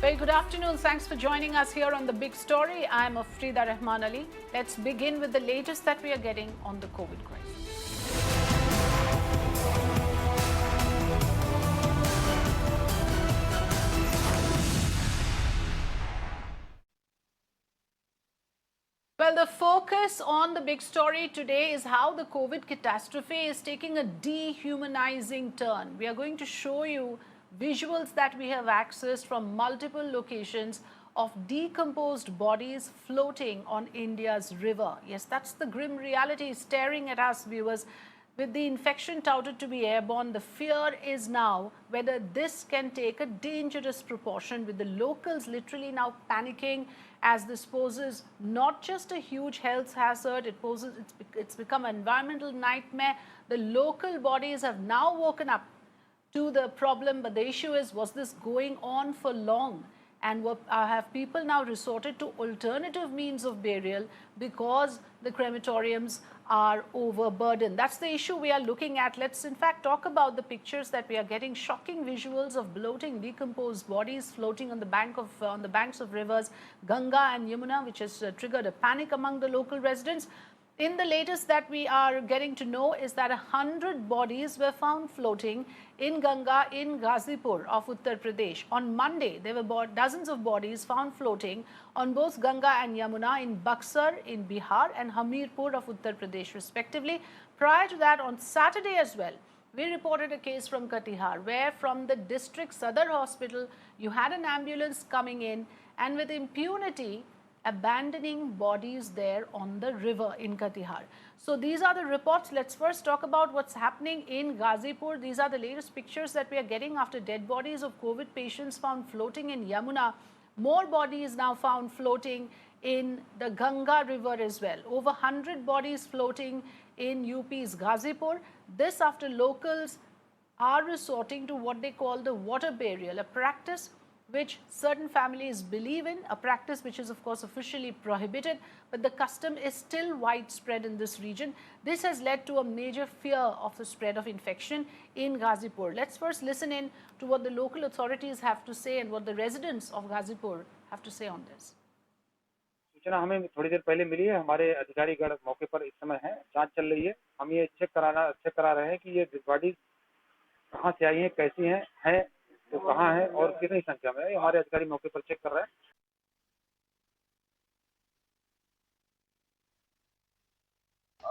Very good afternoon. Thanks for joining us here on The Big Story. I'm Afrida Rahman Ali. Let's begin with the latest that we are getting on the COVID crisis. Well, the focus on The Big Story today is how the COVID catastrophe is taking a dehumanizing turn. We are going to show you visuals that we have accessed from multiple locations of decomposed bodies floating on India's river. Yes, that's the grim reality staring at us, viewers. With the infection touted to be airborne, the fear is now whether this can take a dangerous proportion, with the locals literally now panicking as this poses not just a huge health hazard, it's become an environmental nightmare. The local bodies have now woken up to the problem, but the issue is, was this going on for long? And have people now resorted to alternative means of burial because the crematoriums are overburdened? That's the issue we are looking at. Let's in fact talk about the pictures that we are getting. Shocking visuals of bloating, decomposed bodies floating on the banks of rivers Ganga and Yamuna, which has triggered a panic among the local residents. In the latest that we are getting to know is that 100 bodies were found floating in Ganga in Ghazipur of Uttar Pradesh. On Monday, there were dozens of bodies found floating on both Ganga and Yamuna in Buxar in Bihar and Hamirpur of Uttar Pradesh respectively. Prior to that, on Saturday as well, we reported a case from Katihar, where from the district Sadar hospital, you had an ambulance coming in and with impunity abandoning bodies there on the river in Katihar. So these are the reports. Let's first talk about what's happening in Ghazipur. These are the latest pictures that we are getting after dead bodies of COVID patients found floating in Yamuna. More bodies now found floating in the Ganga river as well. Over 100 bodies floating in UP's Ghazipur. This after locals are resorting to what they call the water burial, a practice which certain families believe in, a practice which is of course officially prohibited, but the custom is still widespread in this region. This has led to a major fear of the spread of infection in Ghazipur. Let's first listen in to what the local authorities have to say and what the residents of Ghazipur have to say on this. सूचना हमें थोड़ी देर पहले मिली है। हमारे अधिकारीगण मौके पर इस समय हैं, जांच चल रही है। हम ये चेक करा रहे हैं कि ये डेड बॉडीज कहां से आई हैं, कैसी हैं तो कहाँ है और कितनी संख्या में है। हमारे अधिकारी मौके पर चेक कर रहे हैं।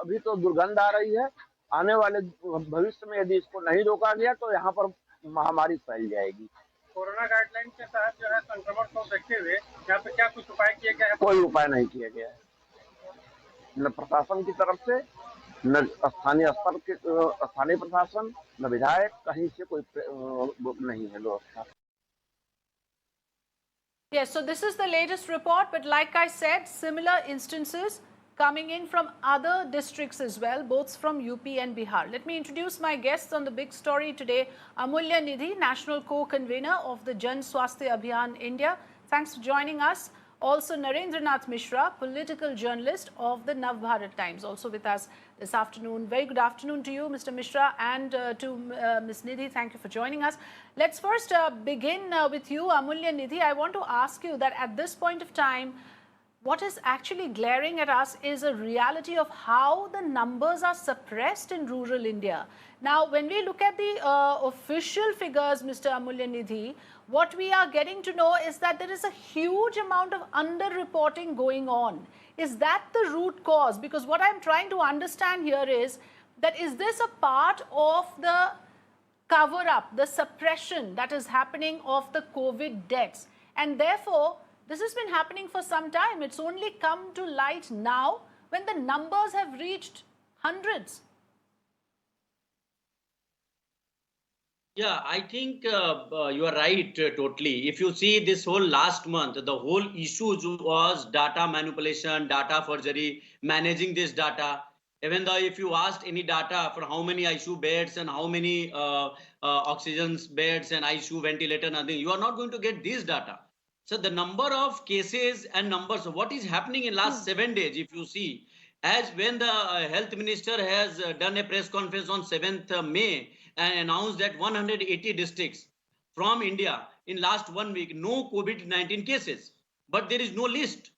अभी तो दुर्गंध आ रही है। आने वाले भविष्य में यदि इसको नहीं रोका गया तो यहाँ पर महामारी फैल जाएगी। कोरोना गाइडलाइन के तहत जो है संक्रमण को देखते हुए यहाँ पे क्या कुछ उपाय किए गए हैं? कोई उपाय नहीं किया गया है, न प्रशासन की तरफ से, न स्थानीय स्तर के स्थानीय प्रशासन, न विधायक, कहीं से कोई नहीं है व्यवस्था। Yes, so this is the latest report, but like I said, similar instances coming in from other districts as well, both from UP and Bihar. Let me introduce my guests on The Big Story today. Amulya Nidhi, National Co-Convener of the Jan Swasthya Abhiyan India. Thanks for joining us. Also Narendranath Mishra, political journalist of the Navbharat Times, also with us this afternoon. Very good afternoon to you, Mr. Mishra, and to Ms. Nidhi. Thank you for joining us. Let's first begin with you, Amulya Nidhi. I want to ask you that at this point of time, what is actually glaring at us is a reality of how the numbers are suppressed in rural India. Now, when we look at the official figures, Mr. Amulya Nidhi, what we are getting to know is that there is a huge amount of underreporting going on. Is that the root cause? Because what I'm trying to understand here is that is this a part of the cover-up, the suppression that is happening of the COVID deaths? And therefore, this has been happening for some time. It's only come to light now when the numbers have reached hundreds. Yeah, I think you are right totally. If you see this whole last month, the whole issue was data manipulation, data forgery, managing this data. Even though if you asked any data for how many ICU beds and how many oxygen beds and ICU ventilator, nothing, you are not going to get this data. So the number of cases and numbers, what is happening in last 7 days, if you see, as when the health minister has done a press conference on 7th May and announced that 180 districts, from India in last 1 week, no COVID-19 cases, but there is no list.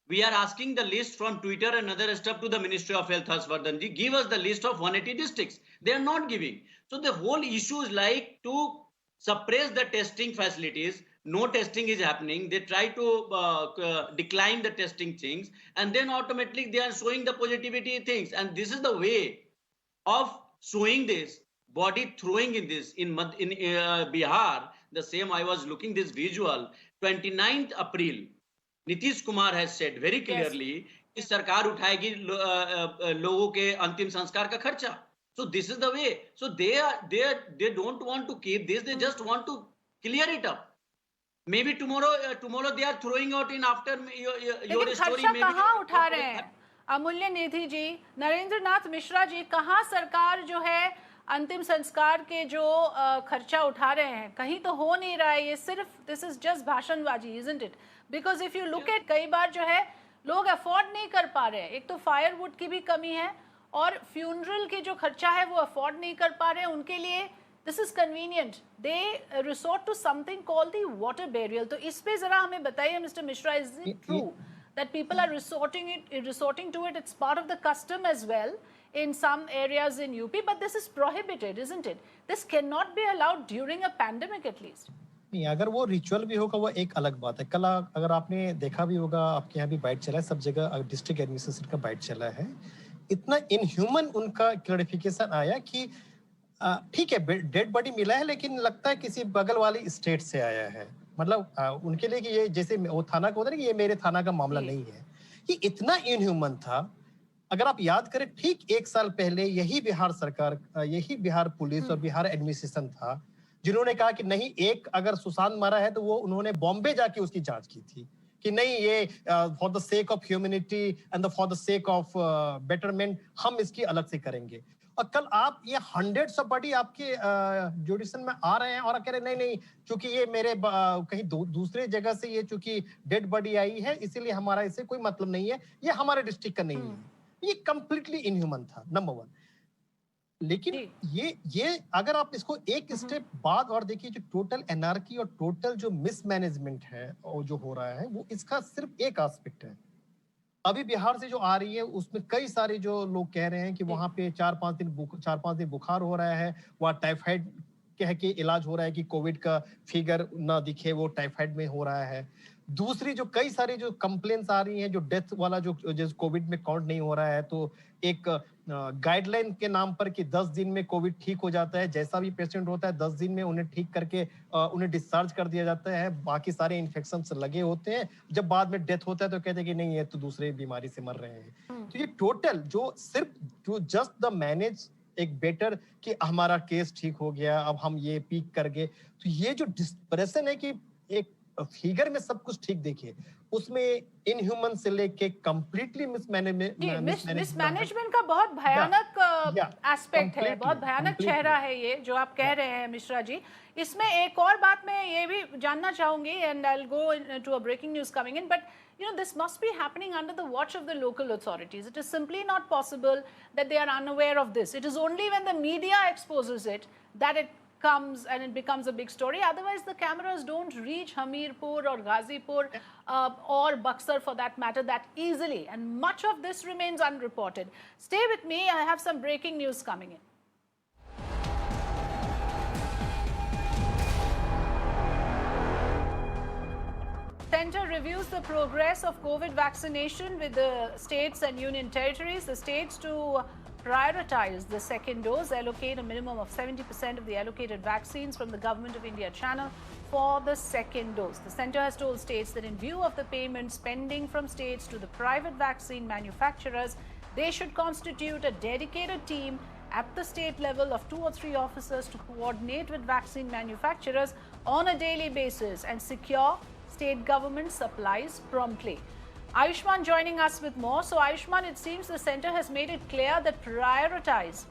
We are asking the list from Twitter and other stuff to the Ministry of Health, Harshvardhan ji, give us the list of 180 districts. They are not giving. So the whole issue is like to suppress the testing facilities. No testing is happening. They try to decline the testing things, and then automatically they are showing the positivity things. And this is the way of showing this, body throwing in this. In Bihar, the same, I was looking this visual, 29th April, Nitish Kumar has said very clearly कि सरकार उठाएगी लोगों के अंतिम संस्कार का खर्चा. So this is the way. So they don't want to keep this. They just want to clear it up. Maybe tomorrow they are throwing out in after your story. खर्चा कहाँ उठा रहे हैं? अमूल्य निधि जी, नरेंद्र नाथ मिश्रा जी, कहाँ सरकार जो है अंतिम संस्कार के जो खर्चा उठा रहे हैं? कहीं तो हो नहीं रहा है. ये सिर्फ दिस इज जस्ट भाषणबाजी, isn't it? Because if you look at, कई बार जो है लोग अफोर्ड नहीं कर पा रहे हैं. एक तो फायरवुड की भी कमी है और फ्यूनरल के जो खर्चा है वो अफोर्ड नहीं कर पा रहे हैं. उनके लिए this is convenient. They resort to something called the water burial. तो इस पे जरा हमें बताइए mister Mishra, is it true that people are resorting to it? It's part of the custom as well in some areas in UP, but this is prohibited, isn't it? This cannot be allowed during a pandemic at least. नहीं, अगर वो ritual भी होगा वो एक अलग बात है. कल अगर आपने देखा भी होगा, आपके यहाँ भी बाइट चला है, सब जगह डिस्ट्रिक्ट एडमिनिस्ट्रेशन का बाइट चला है. इतना इनह्यूमन उनका क्लैरिफिकेशन आया कि ठीक है डेड बॉडी मिला है, लेकिन लगता है किसी बगल वाली स्टेट से आया है. मतलब उनके लिए कि ये जैसे वो थाना को होता है कि ये मेरे थाना का मामला नहीं है. ये इतना इनह्यूमन था. अगर आप याद करें, ठीक 1 साल पहले यही बिहार सरकार, यही बिहार पुलिस और बिहार एडमिनिस्ट्रेशन था जिन्होंने कहा कि नहीं, एक अगर सुशांत मारा है तो वो उन्होंने बॉम्बे जाके उसकी जांच की थी कि नहीं, ये for the sake of humanity and for the sake of betterment हम इसकी अलग से करेंगे. और कल आप ये हंड्रेड्स ऑफ बॉडी आपके जुडिशन में आ रहे हैं और कह रहे नहीं, क्योंकि ये मेरे कहीं दूसरे जगह से ये चूंकि डेड बॉडी आई है इसीलिए हमारा इससे कोई मतलब नहीं है, ये हमारे डिस्ट्रिक्ट का नहीं है. ये कंप्लीटली इनह्यूमन था, नंबर 1. लेकिन ये अगर आप इसको एक स्टेप बाद और देखिए, जो टोटल एनार्की और टोटल जो मिसमैनेजमेंट है और जो हो रहा है, वो इसका सिर्फ एक एस्पेक्ट है. अभी बिहार से जो आ रही है उसमें कई सारे जो लोग कह रहे हैं कि वहां पे 4-5 दिन बुखार हो रहा है, वहाँ टाइफाइड कह के इलाज हो रहा है कि कोविड का फिगर ना दिखे, वो टाइफाइड में हो रहा है. दूसरी जो कई सारी जो कंप्लेंट्स आ रही हैं, जो डेथ वाला जो कोविड में काउंट नहीं हो रहा है, तो एक गाइडलाइन के नाम पर कि 10 दिन में कोविड ठीक हो जाता है, जैसा भी पेशेंट होता है 10 दिन में उन्हें ठीक करके उन्हें डिस्चार्ज कर दिया जाता है, बाकी सारे इन्फेक्शन लगे होते हैं. जब बाद में डेथ होता है तो कहते हैं कि नहीं, ये तो दूसरे बीमारी से मर रहे हैं. तो ये टोटल जो सिर्फ जो जस्ट द मैनेज एक बेटर कि हमारा केस ठीक हो गया, अब हम ये पीक कर गए, तो ये जो डिस्प्रेशन है कि एक फिगर में सब कुछ ठीक देखिए, उसमें इनह्यूमन से लेके कंप्लीटली मिसमैनेजमेंट का बहुत भयानक एस्पेक्ट है, बहुत भयानक चेहरा है ये जो आप कह रहे हैं मिश्रा जी. इसमें एक और बात मैं ये भी जानना चाहूंगी, and I will go to a breaking news coming in, but you know, this must be happening under the watch of the local authorities. It is simply not possible that they are unaware of this. It is only when the media exposes it that it comes and it becomes a big story. Otherwise, the cameras don't reach Hamirpur or Ghazipur or Buxar for that matter that easily. And much of this remains unreported. Stay with me. I have some breaking news coming in. Center reviews the progress of COVID vaccination with the states and union territories. The states to prioritize the second dose, allocate a minimum of 70% of the allocated vaccines from the Government of India channel for the second dose. The center has told states that in view of the payments pending from states to the private vaccine manufacturers, they should constitute a dedicated team at the state level of 2 or 3 officers to coordinate with vaccine manufacturers on a daily basis and secure state government supplies promptly. Ayushman joining us with more. So Ayushman, it seems the center has made it clear that prioritize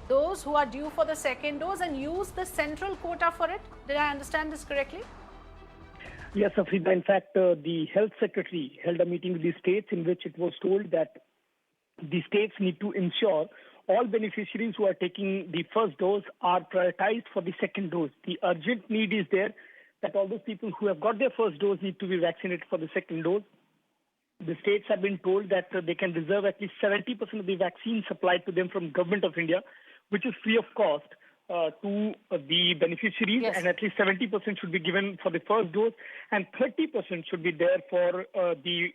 those who are due for the second dose and use the central quota for it. Did I understand this correctly? Yes, Afrida. In fact, the health secretary held a meeting with the states in which it was told that the states need to ensure all beneficiaries who are taking the first dose are prioritized for the second dose. The urgent need is there that all those people who have got their first dose need to be vaccinated for the second dose. The states have been told that they can reserve at least 70% of the vaccine supplied to them from Government of India, which is free of cost to the beneficiaries, Yes. and at least 70% should be given for the first dose, and 30% should be there for the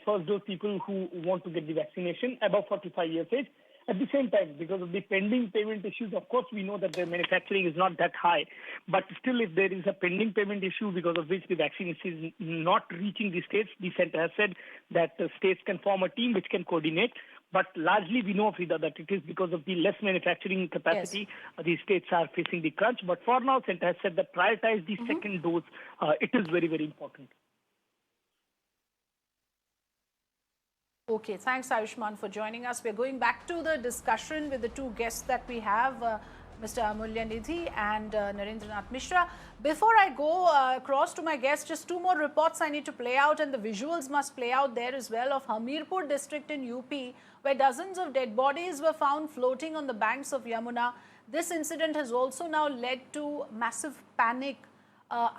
first dose people who want to get the vaccination above 45 years age. At the same time, because of the pending payment issues, of course, we know that the manufacturing is not that high. But still, if there is a pending payment issue because of which the vaccine is not reaching the states, the center has said that the states can form a team which can coordinate. But largely, we know, Afrida, that it is because of the less manufacturing capacity, the states are facing the crunch. But for now, center has said that prioritize the second dose. It is very, very important. Okay, thanks Ayushman for joining us. We're going back to the discussion with the two guests that we have, Mr. Amulya Nidhi and Narendranath Mishra. Before I go across to my guests, just two more reports I need to play out, and the visuals must play out there as well, of Hamirpur district in UP, where dozens of dead bodies were found floating on the banks of Yamuna. This incident has also now led to massive panic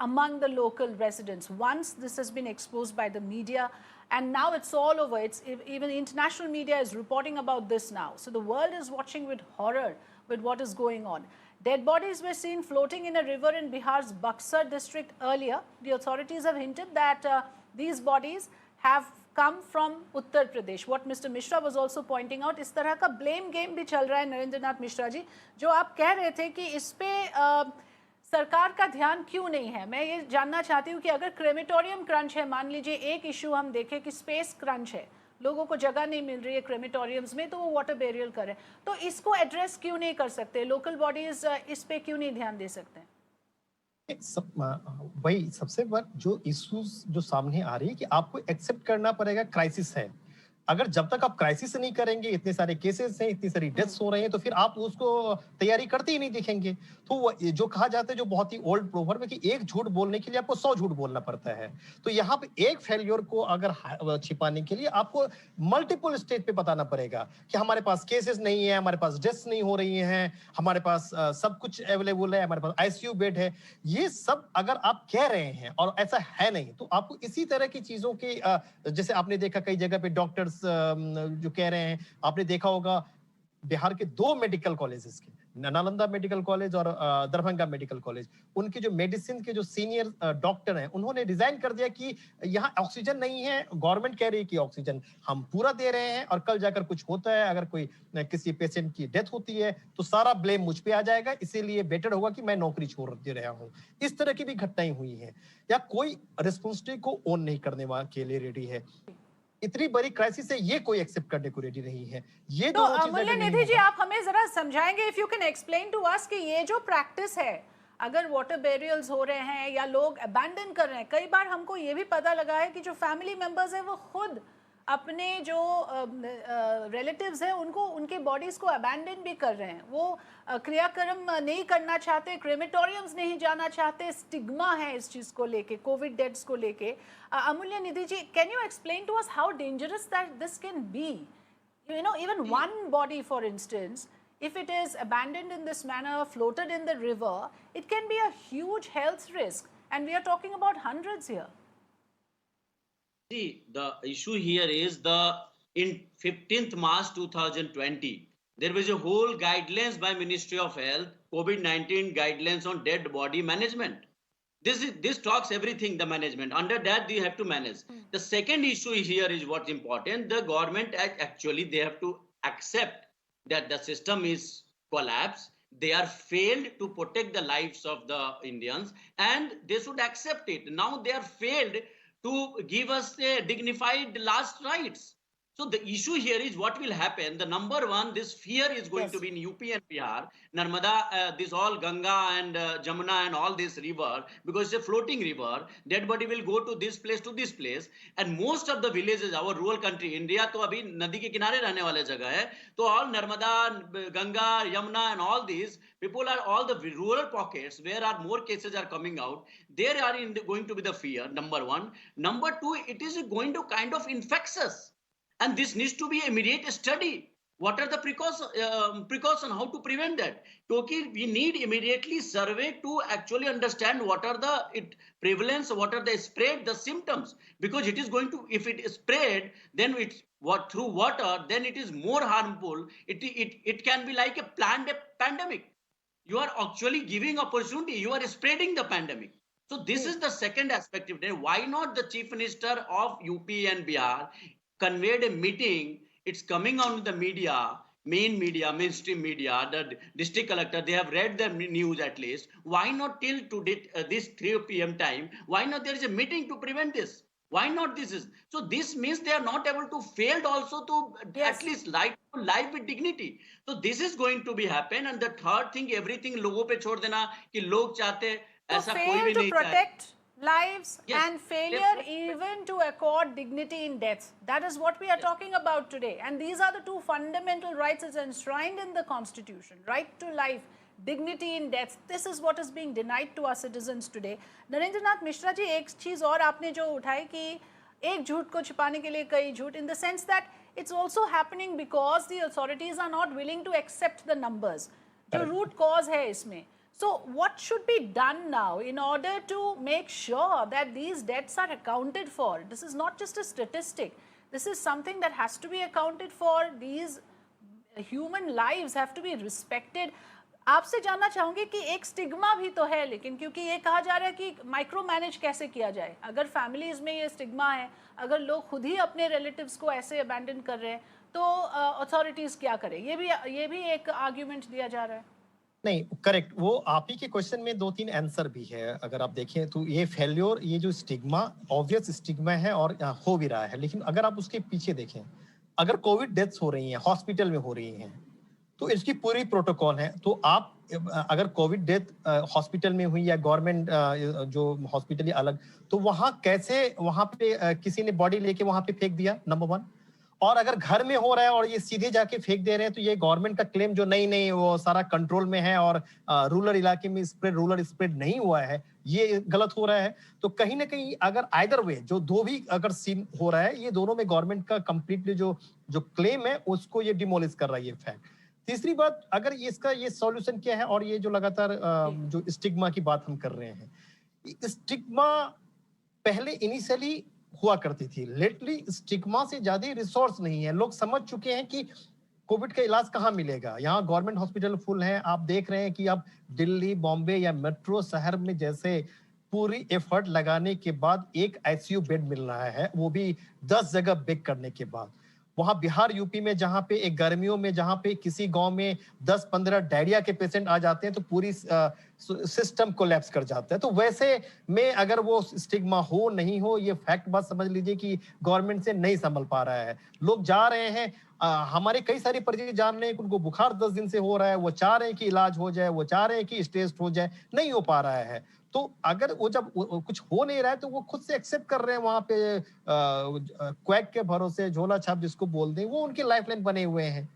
among the local residents. Once this has been exposed by the media, and now it's all over. Even international media is reporting about this now. So the world is watching with horror with what is going on. Dead bodies were seen floating in a river in Bihar's Buxar district earlier. The authorities have hinted that these bodies have come from Uttar Pradesh. What Mr. Mishra was also pointing out, इस तरह का blame game भी चल रहा है नरेंद्रनाथ मिश्रा जी, जो आप कह रहे थे कि इस पे सरकार का ध्यान क्यों नहीं है। मैं ये जानना चाहती हूँ कि अगर क्रेमेटोरियम क्रंच है, मान लीजिए एक इशू हम देखें कि स्पेस क्रंच है, लोगों को जगह नहीं मिल रही है क्रेमेटोरियम्स में, तो वो वाटर बैरियर करें, तो इसको एड्रेस क्यों नहीं कर सकते? लोकल बॉडीज इस पे क्यों नहीं ध्यान दे सकते? वही सबसे बड़ा जो इश्यूज जो सामने आ रही है कि आपको एक्सेप्ट करना पड़ेगा क्राइसिस है। अगर जब तक आप क्राइसिस नहीं करेंगे, इतने सारे केसेस हैं, इतनी सारी डेथ्स हो रही हैं, तो फिर आप उसको तैयारी करते ही नहीं दिखेंगे। तो जो कहा जाता है, जो बहुत ही ओल्ड प्रोवर्ब है कि एक झूठ बोलने के लिए आपको 100 झूठ बोलना पड़ता है। तो यहाँ पे एक फेलियर को अगर छिपाने के लिए आपको मल्टीपल स्टेज पे बताना पड़ेगा कि हमारे पास केसेस नहीं है, हमारे पास डेथ्स नहीं हो रही हैं, हमारे पास सब कुछ अवेलेबल है, हमारे पास आईसीयू बेड है। ये सब अगर आप कह रहे हैं और ऐसा है नहीं, तो आपको इसी तरह की चीजों के जैसे आपने देखा कई जगह पे डॉक्टर्स जो कह रहे हैं, आपने देखा होगा बिहार के 2 मेडिकल कॉलेजेस के, नालंदा मेडिकल कॉलेज और दरभंगा मेडिकल कॉलेज, उनके जो मेडिसिन के जो सीनियर डॉक्टर हैं, उन्होंने रिजाइन कर दिया कि यहाँ ऑक्सीजन नहीं है, गवर्नमेंट कह रही है कि ऑक्सीजन हम पूरा दे रहे हैं, और कल जाकर कुछ होता है, अगर कोई किसी पेशेंट की डेथ होती है तो सारा ब्लेम मुझ पे आ जाएगा, इसीलिए बेटर होगा कि मैं नौकरी छोड़ दे रहा हूँ। इस तरह की भी घटनाएं हुई हैं, या कोई रिस्पॉन्सिबिलिटी को ओन नहीं करने के लिए रेडी है। इतनी बड़ी क्राइसिस है, ये कोई एक्सेप्ट करने को रेडी नहीं है। ये तो अमूल्य निधि जी, आप हमें जरा समझाएंगे, if you can explain to us कि ये जो प्रैक्टिस है, अगर वाटर बैरियर्स हो रहे हैं या लोग अबैंडन कर रहे हैं, कई बार हमको ये भी पता लगा है कि जो फैमिली मेंबर्स हैं वो खुद अपने जो रिलेटिव्स हैं उनको, उनके बॉडीज को अबैंडन भी कर रहे हैं, वो क्रियाक्रम नहीं करना चाहते, क्रेमेटोरियम्स नहीं जाना चाहते, स्टिग्मा है इस चीज को लेके, कोविड डेथ्स को लेके। Amulya Nidhi ji, can you explain to us how dangerous that this can be? You know, even one body, for instance, if it is abandoned in this manner, floated in the river, it can be a huge health risk, and we are talking about hundreds here. See, the issue here is in 15th March 2020, there was a whole guidelines by Ministry of Health, COVID-19 guidelines on dead body management. This talks everything, the management. Under that, they have to manage. The second issue here is what's important. The government actually, they have to accept that the system is collapsed. They are failed to protect the lives of the Indians, and they should accept it. Now they are failed to give us a dignified last rights. So the issue here is what will happen. The number one, this fear is going to be in UP and Bihar, Narmada, this all Ganga and Yamuna and all this river, because it's a floating river. Dead body will go to this place, and most of the villages, our rural country, India, तो अभी नदी के किनारे रहने वाले जगह है, तो all Narmada, Ganga, Yamuna, and all these people are all the rural pockets where are more cases are coming out. There are going to be the fear. Number one. Number two, it is going to kind of infect us. And this needs to be immediate study. What are the precaution? How to prevent that? Because we need immediately survey to actually understand what are the prevalence, what are the spread, the symptoms. Because it is going to, if it is spread, then it's what through water, then it is more harmful. It can be like a planned pandemic. You are actually giving opportunity. You are spreading the pandemic. So this is the second aspect of it. Why not the chief minister of UP and Bihar conveyed a meeting? It's coming on the media, mainstream media, the district collector, they have read the news at least. Why not till today, this 3 p.m. time? Why not there is a meeting to prevent this? Why not this is? So this means they are not able to failed also to at least live with dignity. So this is going to be happen. And the third thing, everything लोगों पे छोड़ देना कि लोग चाहते ऐसा कोई भी To नहीं चाहे. protect lives Yes. and failure even to accord dignity in deaths. That is what we are talking about today. And these are the two fundamental rights as enshrined in the Constitution. Right to life, dignity in deaths. This is what is being denied to our citizens today. Narendranath Mishra ji, एक चीज और आपने जो उठाई कि एक झूठ को छिपाने के लिए कई झूठ, in the sense that it's also happening because the authorities are not willing to accept the numbers. जो root cause है इसमें. So what should be done now in order to make sure that these deaths are accounted for? This is not just a statistic. This is something that has to be accounted for. These human lives have to be respected. आपसे जानना चाहूंगी कि एक stigma भी तो है, लेकिन क्योंकि ये कहा जा रहा है कि माइक्रो मैनेज कैसे किया जाए. अगर फैमिलीज में ये स्टिग्मा है, अगर लोग खुद ही अपने रिलेटिव्स को ऐसे अबैंडन कर रहे हैं, तो अथॉरिटीज क्या करें? ये भी एक आर्ग्यूमेंट दिया जा रहा है. नहीं, करेक्ट. वो आप ही के क्वेश्चन में 2-3 आंसर भी है. अगर आप देखें तो ये फेल्योर, ये जो स्टिग्मा, ऑब्वियस स्टिग्मा है और हो भी रहा है. लेकिन अगर आप उसके पीछे देखें, अगर कोविड डेथ्स हो रही हैं, हॉस्पिटल में हो रही हैं, तो इसकी पूरी प्रोटोकॉल है. तो आप अगर कोविड डेथ हॉस्पिटल में हुई या गवर्नमेंट जो हॉस्पिटल है अलग, तो वहां कैसे वहां पे किसी ने बॉडी लेके वहां पे फेंक दिया, नंबर 1. और अगर घर में हो रहा है और ये सीधे जाके फेंक दे रहे हैं, तो ये गवर्नमेंट का क्लेम जो नहीं वो सारा कंट्रोल में है और रूरल इलाके में रूरल स्प्रेड नहीं हुआ है, ये गलत हो रहा है. तो कहीं ना कहीं अगर आइदर वे जो दो भी अगर सीन हो रहा है, ये दोनों में गवर्नमेंट का कंप्लीटली जो क्लेम है उसको ये डिमोलिश कर रहा है, ये फैक्ट. तीसरी बात, अगर इसका ये सॉल्यूशन क्या है, और ये जो लगातार जो स्टिग्मा की बात हम कर रहे हैं, स्टिग्मा पहले इनिशियली हुआ करती थी. लेटली स्टिग्मा से ज्यादा रिसोर्स नहीं है. लोग समझ चुके हैं कि कोविड का इलाज कहाँ मिलेगा. यहाँ गवर्नमेंट हॉस्पिटल फुल है. आप देख रहे हैं कि अब दिल्ली, बॉम्बे या मेट्रो शहर में जैसे पूरी एफर्ट लगाने के बाद एक आईसीयू बेड मिल रहा है, वो भी 10 जगह बेक करने के बाद. वहां बिहार, यूपी में जहां पे एक गर्मियों में जहां पे किसी गांव में 10-15 डायरिया के पेशेंट आ जाते हैं, तो पूरी सिस्टम कोलैप्स कर जाता है. तो वैसे में अगर वो स्टिग्मा हो नहीं हो, ये फैक्ट बात समझ लीजिए कि गवर्नमेंट से नहीं संभल पा रहा है. लोग जा रहे हैं, हमारे कई सारे परिजन जान रहे हैं कि उनको बुखार 10 दिन से हो रहा है, वो चाह रहे हैं कि इलाज हो जाए, वो चाह रहे हैं कि टेस्ट हो जाए, नहीं हो पा रहा है. तो अगर वो जब कुछ हो नहीं रहा है, तो वो खुद से एक्सेप्ट कर रहे हैं वहां पे क्वैक के भरोसे, झोला छाप जिसको बोल दें, वो उनके लाइफलाइन बने हुए हैं.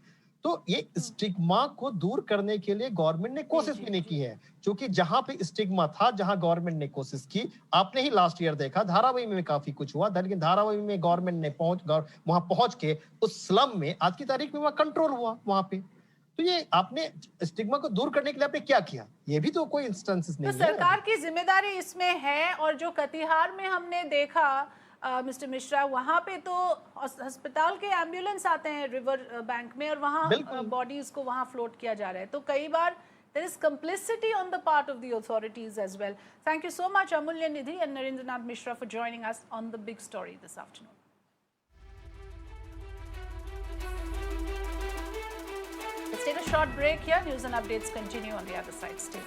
तो ये स्टिग्मा को दूर करने के लिए गवर्नमेंट ने कोशिश भी नहीं की है, क्योंकि जहां पे स्टिग्मा था, जहां गवर्नमेंट ने कोशिश की, आपने ही लास्ट ईयर देखा धारावी में काफी कुछ हुआ, लेकिन धारावी में गवर्नमेंट ने वहां पहुंच के उस स्लम में आज की तारीख में वहां कंट्रोल हुआ वहां पे. तो ये आपने स्टिग्मा को दूर करने के लिए आपने क्या किया? ये भी तो कोई इंस्टेंसेस नहीं है. तो सरकार की जिम्मेदारी इसमें है. और जो कटिहार में हमने देखा मिस्टर मिश्रा, वहां पे तो अस्पताल के एम्बुलेंस आते हैं रिवर बैंक में, और वहां बॉडीज को वहां फ्लोट किया जा रहा है. तो कई बार there is complicity on the part of the authorities as well. Thank you so much, Amulya Nidhi and Narendranath Mishra, for joining us on The Big Story this afternoon. Let's take a short break here. News and updates continue on the other side. Stay.